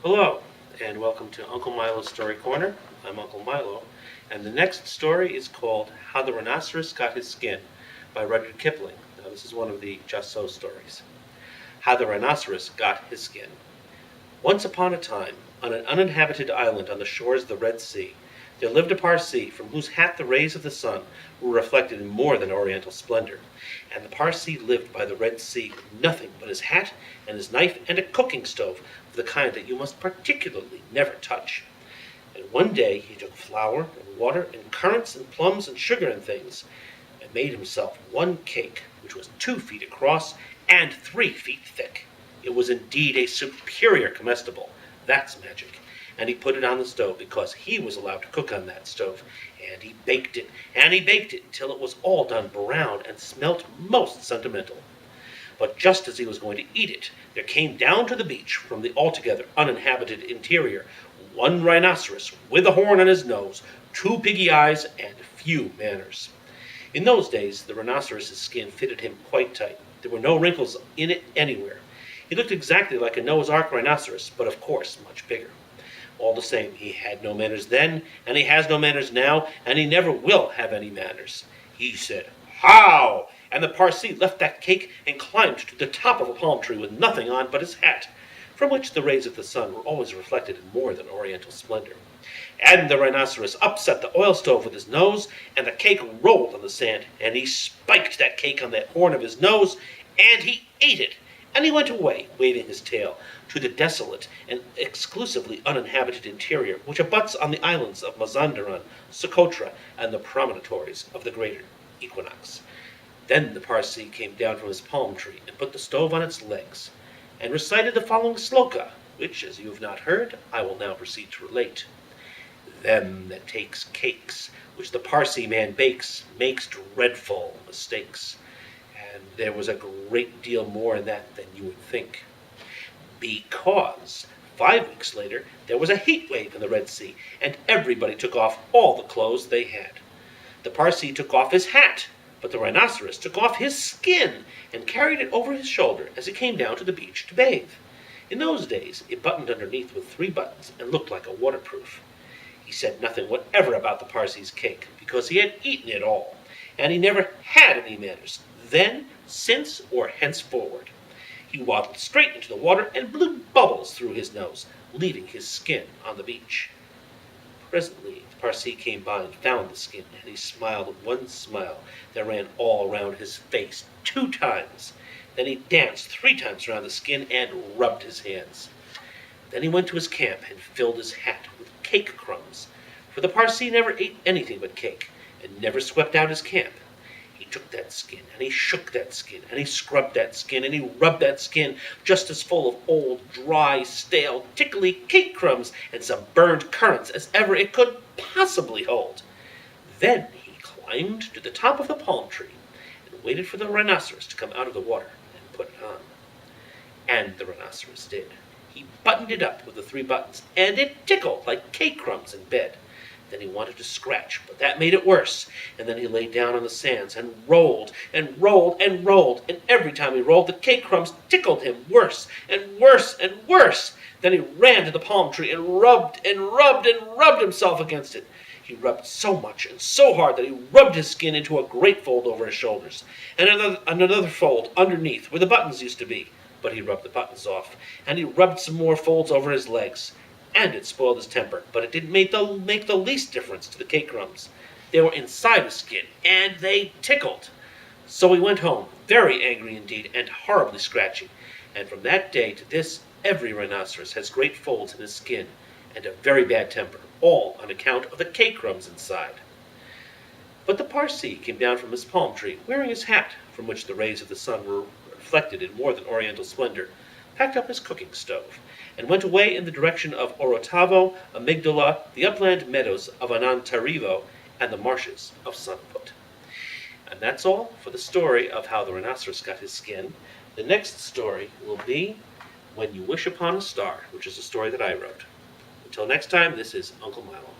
Hello, and welcome to Uncle Milo's Story Corner. I'm Uncle Milo, and the next story is called How the Rhinoceros Got His Skin by Rudyard Kipling. Now, this is one of the Just So stories. How the Rhinoceros Got His Skin. Once upon a time, on an uninhabited island on the shores of the Red Sea, there lived a Parsee from whose hat the rays of the sun were reflected in more than oriental splendor. And the Parsee lived by the Red Sea with nothing but his hat and his knife and a cooking stove of the kind that you must particularly never touch. And one day he took flour and water and currants and plums and sugar and things, and made himself one cake which was 2 feet across and 3 feet thick. It was indeed a superior comestible. That's magic. And he put it on the stove because he was allowed to cook on that stove. And he baked it, and he baked it until it was all done brown and smelt most sentimental. But just as he was going to eat it, there came down to the beach from the altogether uninhabited interior one rhinoceros with a horn on his nose, 2 piggy eyes, and few manners. In those days, the rhinoceros's skin fitted him quite tight. There were no wrinkles in it anywhere. He looked exactly like a Noah's Ark rhinoceros, but of course much bigger. All the same, he had no manners then, and he has no manners now, and he never will have any manners. He said, "How?" And the Parsee left that cake and climbed to the top of a palm tree with nothing on but his hat, from which the rays of the sun were always reflected in more than oriental splendor. And the rhinoceros upset the oil stove with his nose, and the cake rolled on the sand, and he spiked that cake on the horn of his nose, and he ate it. And he went away, waving his tail, to the desolate and exclusively uninhabited interior, which abuts on the islands of Mazandaran, Socotra, and the promontories of the greater equinox. Then the Parsee came down from his palm tree and put the stove on its legs, and recited the following sloka, which, as you have not heard, I will now proceed to relate. Them that takes cakes, which the Parsee man bakes, makes dreadful mistakes. And there was a great deal more in that than you would think. Because 5 weeks later there was a heat wave in the Red Sea, and everybody took off all the clothes they had. The Parsee took off his hat, but the rhinoceros took off his skin and carried it over his shoulder as he came down to the beach to bathe. In those days it buttoned underneath with 3 buttons and looked like a waterproof. He said nothing whatever about the Parsee's cake, because he had eaten it all, and he never had any manners, then, since, or henceforward. He waddled straight into the water and blew bubbles through his nose, leaving his skin on the beach. Presently the Parsee came by and found the skin, and he smiled one smile that ran all round his face 2 times. Then he danced 3 times round the skin and rubbed his hands. Then he went to his camp and filled his hat with cake crumbs, for the Parsee never ate anything but cake, and never swept out his camp. He took that skin, and he shook that skin, and he scrubbed that skin, and he rubbed that skin just as full of old, dry, stale, tickly cake crumbs and some burned currants as ever it could possibly hold. Then he climbed to the top of the palm tree and waited for the rhinoceros to come out of the water and put it on. And the rhinoceros did. He buttoned it up with the 3 buttons, and it tickled like cake crumbs in bed. Then he wanted to scratch, but that made it worse. And then he lay down on the sands and rolled and rolled and rolled. And every time he rolled, the cake crumbs tickled him worse and worse and worse. Then he ran to the palm tree and rubbed and rubbed and rubbed himself against it. He rubbed so much and so hard that he rubbed his skin into a great fold over his shoulders, and another fold underneath where the buttons used to be. But he rubbed the buttons off, and he rubbed some more folds over his legs. And it spoiled his temper, but it didn't make the least difference to the cake crumbs. They were inside his skin, and they tickled. So he went home, very angry indeed, and horribly scratchy. And from that day to this, every rhinoceros has great folds in his skin, and a very bad temper, all on account of the cake crumbs inside. But the Parsee came down from his palm tree, wearing his hat, from which the rays of the sun were reflected in more than oriental splendor, packed up his cooking stove, and went away in the direction of Orotavo, Amygdala, the upland meadows of Anantarivo, and the marshes of Sunfoot. And that's all for the story of how the rhinoceros got his skin. The next story will be When You Wish Upon a Star, which is a story that I wrote. Until next time, this is Uncle Milo.